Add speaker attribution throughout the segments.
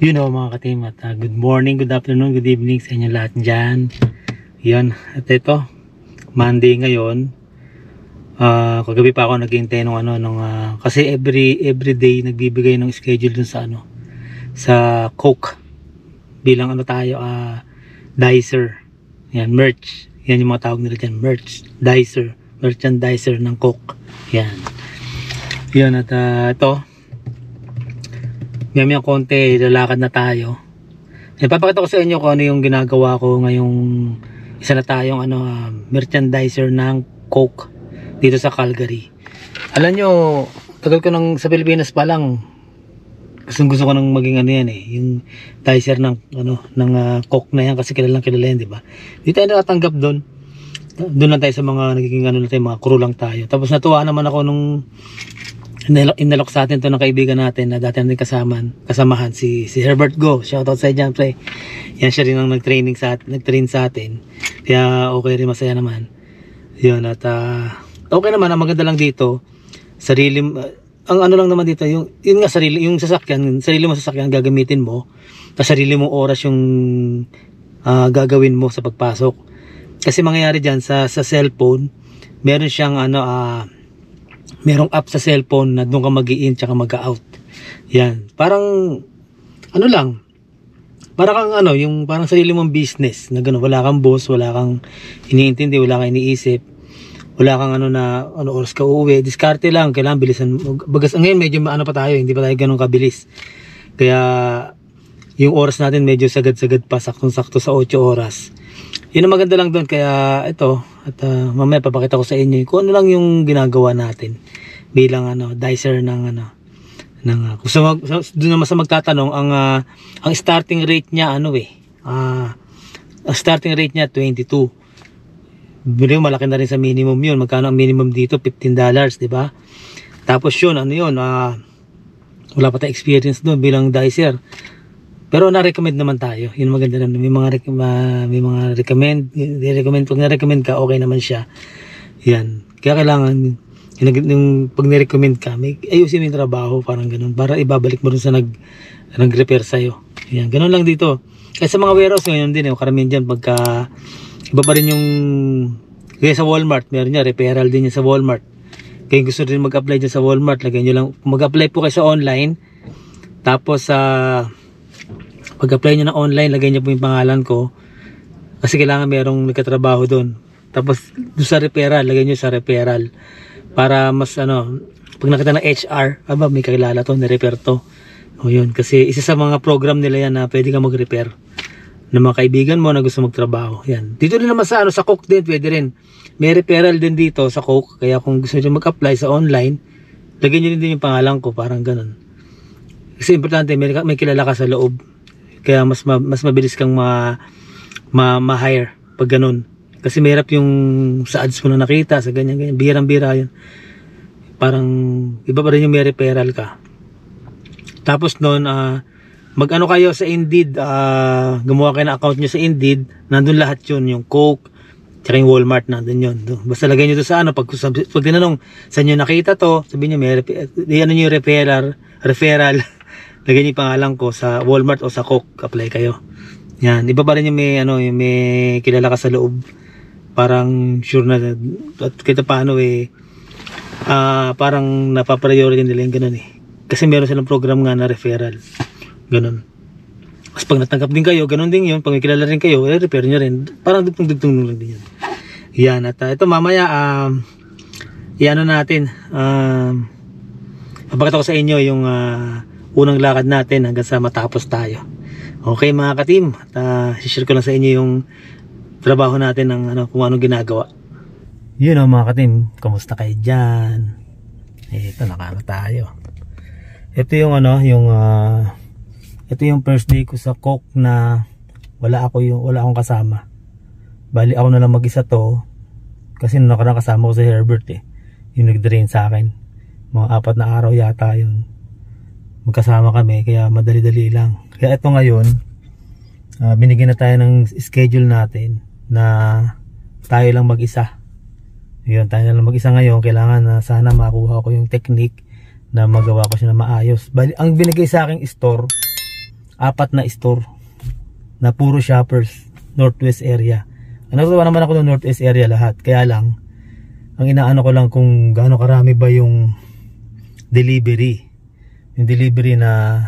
Speaker 1: Mga ka-team, at good morning, good afternoon, good evening sa inyo lahat dyan. Yan, at ito Monday ngayon. Kagabi pa ako naghihintay kasi every day nagbibigay ng schedule dun sa Coke bilang dicer. Yan, merch. Yan yung mga tawag nila dyan, merchandiser ng Coke. Yan at ito may konti, lalakad na tayo. Ipapakita ko sa inyo kung ano yung ginagawa ko ngayong isa na tayong merchandiser ng Coke dito sa Calgary. Alam nyo, tagal ko nang sa Pilipinas pa lang, gusto ko nang maging yung dicer ng Coke na yan, kasi kilala yan, di ba? Di tayo nakatanggap doon lang tayo sa mga nagiging mga crew lang tayo. Tapos natuwa naman ako nung inalok sa atin to ng kaibigan natin na dati natin kasamahan si Herbert Go. Shoutout sa dyan, pre. Yan, siya rin ang nagtrain sa atin. Kaya okay rin, masaya naman. Yun, at okay naman, ang maganda lang dito, ang lang naman dito, yung sasakyan, sarili mo sasakyan gagamitin mo, tapos sarili mong oras yung gagawin mo sa pagpasok. Kasi mangyayari dyan sa cellphone, meron siyang merong app sa cellphone na doon ka mag-i-in tsaka mag-out. Yan. Parang parang sarili mong business na gano'n. Wala kang boss, wala kang iniintindi, wala kang iniisip, wala kang oras ka uuwi. Diskarte lang, kailangan bilisan. Bagas ngayon medyo pa tayo, hindi pa tayo gano'n kabilis. Kaya yung oras natin medyo sagad-sagad pa, saktong-sakto sa 8 oras. Yun ang maganda lang doon. Kaya ito, at mamaya papakita ko sa inyo kung ano lang yung ginagawa natin bilang dicer ng doon naman sa magtatanong, ang starting rate niya ang starting rate niya 22. Malaki na rin sa minimum yun. Magkano ang minimum dito? $15, di ba? Tapos yun, wala pa tayong experience doon bilang dicer. Pero na-recommend naman tayo. Yun maganda naman. May mga recommend. Pag na-recommend ka, okay naman siya. Yan. Kaya kailangan, yung pag na-recommend ka, ayusin mo yung trabaho, parang ganun. Para ibabalik mo rin sa nag-repair sa'yo. Yan. Ganun lang dito. Kaya sa mga warehouse ngayon din, karamihan dyan, pagka iba pa rin kaya sa Walmart, meron niya, referral din niya sa Walmart. Kaya gusto rin mag-apply dyan sa Walmart, lagyan nyo lang, mag-apply po kayo sa online. Tapos pag-apply nyo na online, lagay nyo po yung pangalan ko. Kasi kailangan merong nagkatrabaho doon. Tapos doon sa referral, lagay nyo sa referral. Para mas pag nakita ng HR, may kakilala to, ni-refer to. O yun, kasi isa sa mga program nila yan na pwede ka mag-refer ng mga kaibigan mo na gusto magtrabaho. Yan. Dito rin naman sa Coke din, pwede rin. May referral din dito sa Coke. Kaya kung gusto nyo mag-apply sa online, lagay nyo din yung pangalan ko, parang ganun. Kasi importante, may kilala ka sa loob. Kaya mas mabilis kang ma-hire pag ganun. Kasi mahirap yung sa ads mo na nakita, sa ganyan. Birang-bira yun. Parang iba pa rin yung may referral ka. Tapos noon, kayo sa Indeed, gumawa kayo ng account nyo sa Indeed, nandun lahat yun, yung Coke, tsaka yung Walmart, nandun yun. Basta lagay nyo to sa pag tinanong, saan nyo nakita to, sabihin nyo, yung referral, lagay niyo yung pangalan ko sa Walmart o sa Coke, apply kayo. Yan, iba pa rin yung may kilala ka sa loob. Parang sure na, at kita paano parang napapriority nila yung ganun Kasi meron silang program nga na referral. Ganun. Mas pag natanggap din kayo, ganun din yun. Pag may kilala rin kayo, refer nyo rin. Parang dugtong-dugtong lang din yun. Yan, at ito mamaya, natin, papakita ko sa inyo yung unang lakad natin hanggang sa matapos tayo. Okay mga ka-team, share ko lang sa inyo yung trabaho natin ng kung anong ginagawa. Yun mga ka-team, kamusta kayo dyan? Ito, nakano tayo. Ito yung ito yung first day ko sa Coke na wala akong kasama. Bali ako na lang mag-isa to kasi nung nakarang kasama ko si Herbert yung nag-drain sa akin. Mga 4 na araw yata yun. Magkasama kami, kaya madali-dali lang. Kaya ito ngayon, binigyan na tayo ng schedule natin na tayo lang mag-isa. Yun, tayo lang mag-isa ngayon. Kailangan na sana makuha ko yung technique na magawa ko siya na maayos. Bali, ang binigay sa aking store 4 na store na puro shoppers, Northwest area. Natutuwa naman ako ng Northwest area lahat. Kaya lang, ang inaano ko lang kung gaano karami ba yung delivery. Yung delivery na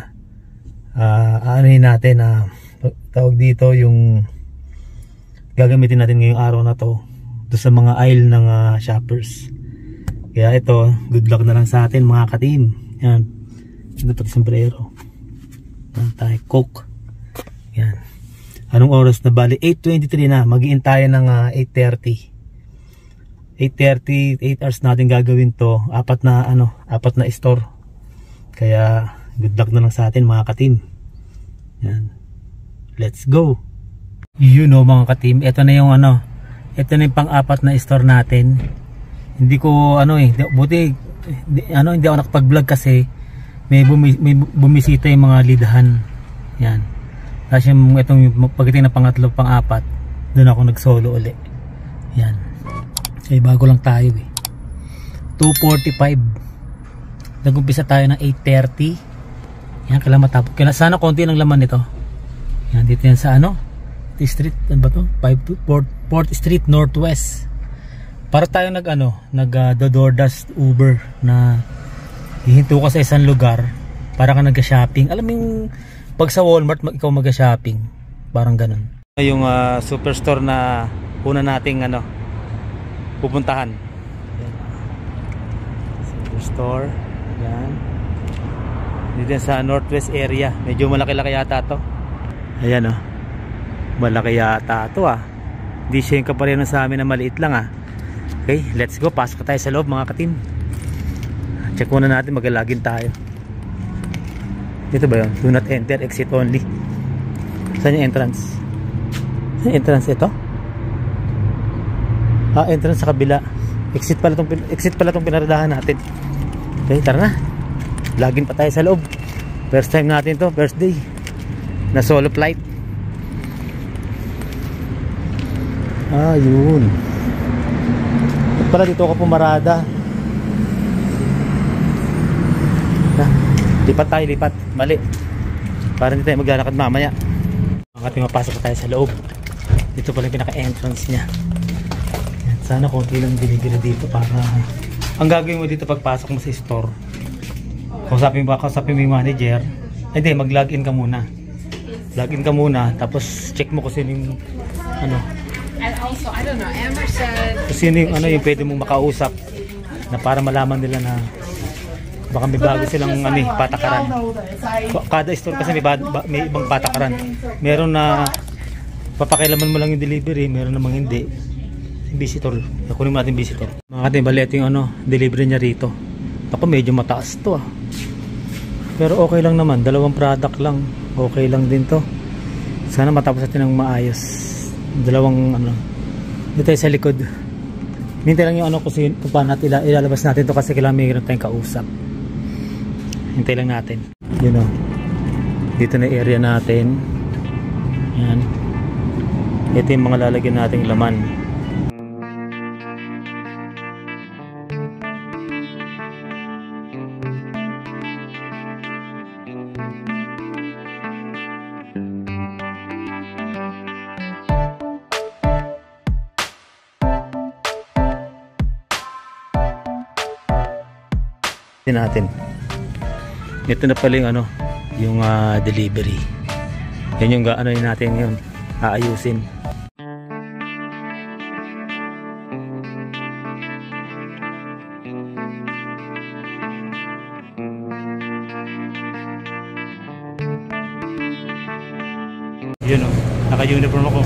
Speaker 1: aanohin natin na tawag dito yung gagamitin natin ngayong araw na to doon sa mga aisle ng shoppers. Kaya ito, good luck na lang sa atin mga ka-team. Yan. Ito pati sombrero. Yan tayo, Coke. Yan. Anong oras na? Bali 8:23 na. Mag-iin tayo ng 8:30. 8:30, 8 hours natin gagawin to. 4 na store. Kaya good luck na lang sa atin mga ka-team. Yan. Let's go. You know mga ka-team, ito na yung ito na yung pang-4 na store natin. Hindi ko buti hindi ako nakapag-vlog kasi may bumisita yung mga lidahan. Yan. Kasi itong pagdating na pangatlo, pang-4, doon ako nag-solo uli. Yan. Kasi bago lang tayo eh. 2:45. Nag-umpisa tayo ng 8:30. Yan, kailangan matapos. Sana konti lang laman nito. Yan, dito yan sa street, ano ba to? 4th Street Northwest. Para tayo nag-DoorDash Uber na hihinto ka sa isang lugar para ka nag-shopping. Alam mo yung pag sa Walmart ikaw mag-shopping, parang ganun. Yung superstore na una nating pupuntahan. Yan. Superstore. Yan. Dito sa Northwest area. Medyo malaki-laki yata to. Ayan malaki yata to Hindi siya yung kapareho sa amin na maliit lang Okay, let's go. Pasok tayo sa loob mga ka-team. Check muna natin, mag-login tayo. Dito ba yun? Do not enter, exit only. Saan yung entrance? Saan yung entrance ito? Entrance sa kabila. Exit pala tong pinaradahan natin. Okay, tara na. Login pa tayo sa loob. First time natin to, first day na solo flight. Yun. At pala dito ako pumarada. Lipat tayo, lipat. Mali. Para hindi tayo maglalakad mamaya. Ang mapasok tayo sa loob. Dito pala yung pinaka-entrance niya. Sana konti lang delivery dito para ang gagawin mo dito pagpasok mo sa store. Kausapin mo yung manager. Hindi, mag-login ka muna. Login ka muna, tapos check mo kung sino yung
Speaker 2: And also, I don't know, Amber said
Speaker 1: kung sino yung yung pwede mong makausap na para malaman nila na baka may bago silang patakaran. Kada store kasi may ibang patakaran. Meron na papakilaman mo lang yung delivery, meron namang hindi. Visitor, kunin mo natin visitor. Mga katim, bali ito yung delivery niya rito. Ako medyo mataas to pero okay lang naman, 2 product lang, okay lang din to. Sana matapos natin ng maayos. 2 dito tayo sa likod. Hintay lang yung kung paano natin ilalabas natin to kasi kailangan mayroon tayong kausap. Hintay lang natin. Dito na area natin. Yan. Ito yung mga lalagyan nating laman. Natin. Ito na pala yung delivery. Yan yung natin ngayon. Aayusin. Yun naka-uniform ako.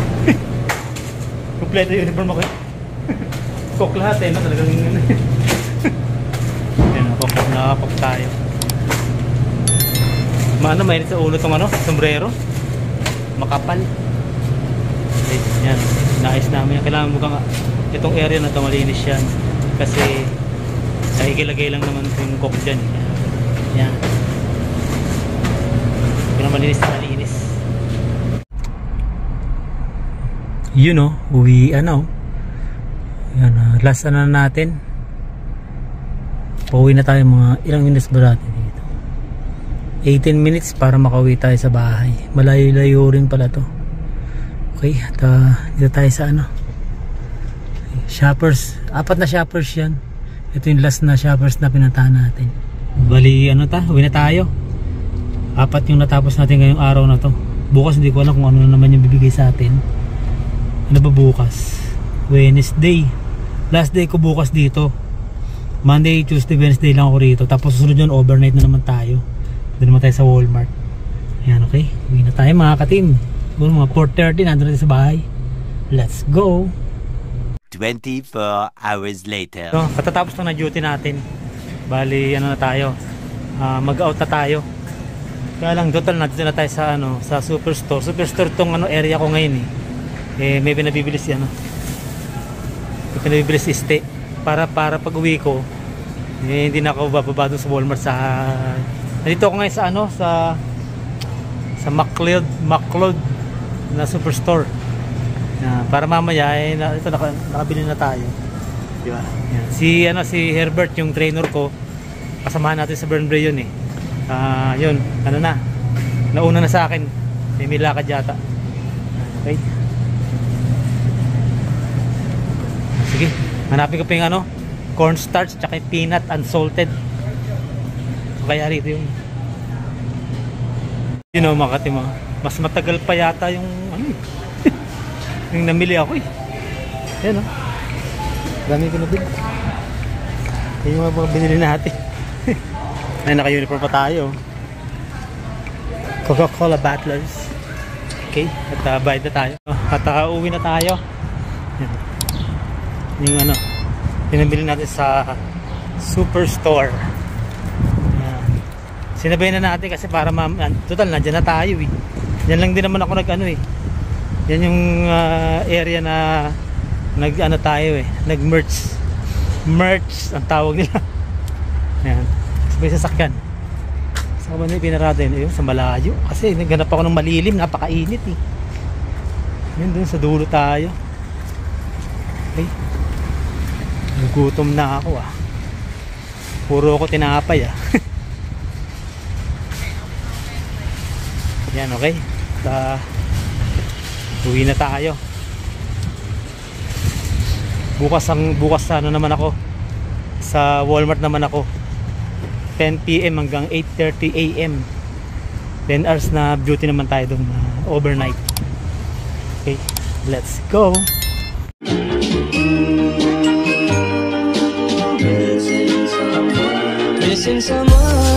Speaker 1: Kompleto uniform ako. Cook lahat talagang nakakapag tayo. Mainit sa ulo itong sombrero. Makapal. Okay, yan. Naayos namin. Kailangan mo itong area na ito malinis yan. Kasi nakikilagay lang naman yung cook dyan. Yan. Kailangan malinis na malinis. Uwi yan, last na natin. Pauwi na tayo mga ilang minutes ba natin dito. 18 minutes para makauwi tayo sa bahay. Malayo-layo rin pala to. Okay, at dito tayo sa ano, Shoppers. 4 na Shoppers yan. Ito yung last na Shoppers na pinuntahan natin. Bali ano uwi na tayo. 4 yung natapos natin ngayong araw na to. Bukas hindi ko alam kung ano na naman yung bibigay sa atin. Ano ba bukas? Wednesday. Last day ko bukas dito. Monday, Tuesday, Wednesday lang ako rito. Tapos susunod yun, overnight na naman tayo. Doon naman tayo sa Walmart. Ayan, okay. Uwi na tayo mga ka-team. Mga 4:30 nandun natin sa bahay. Let's go.
Speaker 3: 24 hours later.
Speaker 1: So, katatapos lang na duty natin. Bali, ano na tayo. Mag-out na tayo. Kaya lang, total natin na tayo sa ano, sa Superstore. Superstore tong ano area ko ngayon eh. May pinabibili si ano. May pinabibili si Ste. Para pag uwi ko, hindi na ako bababa doon sa Walmart sa nandito ako ngayon sa ano sa McLeod na Superstore. Para mamaya ito nakabili na tayo. Di ba? Yan. Si Herbert yung trainer ko. Kasamahan natin sa Burnbrae yun eh. Yun, ano na. Nauna na sa akin. May lakad yata. Okay. Sige, hanapin ko pa yung ano, cornstarch tsaka yung peanut unsalted. Kaya rito yung mga ka-team, mas matagal pa yata yung ano yung namili ako eh. Yan o, dami ko na din. Yung mga binili natin. Ay, naka-uniform pa tayo. Coca-Cola Battlers. Okay, at bayad na tayo. At uwi na tayo. Yan. Yung ano, pinabili natin sa Superstore. Sinabay na natin kasi para total nandiyan na tayo eh. Yan lang din naman ako nag-ano eh. Yan yung area na nag-ano tayo eh, nag-merch. Merch ang tawag nila. Yan. Sabay sasakyan. Saan ba nila pinarada yun? Sa malayo. Kasi naghanap ako ng malilim, napakainit eh. Yan dun sa dulo tayo. Okay. Nagutom na ako ah. Puro ako tinapay ah. Yan, okay. Uwi na tayo. Bukas ano naman ako. Sa Walmart naman ako. 10 PM hanggang 8:30 AM. 10 hours na duty naman tayo doon overnight. Okay, let's go.
Speaker 4: Missing someone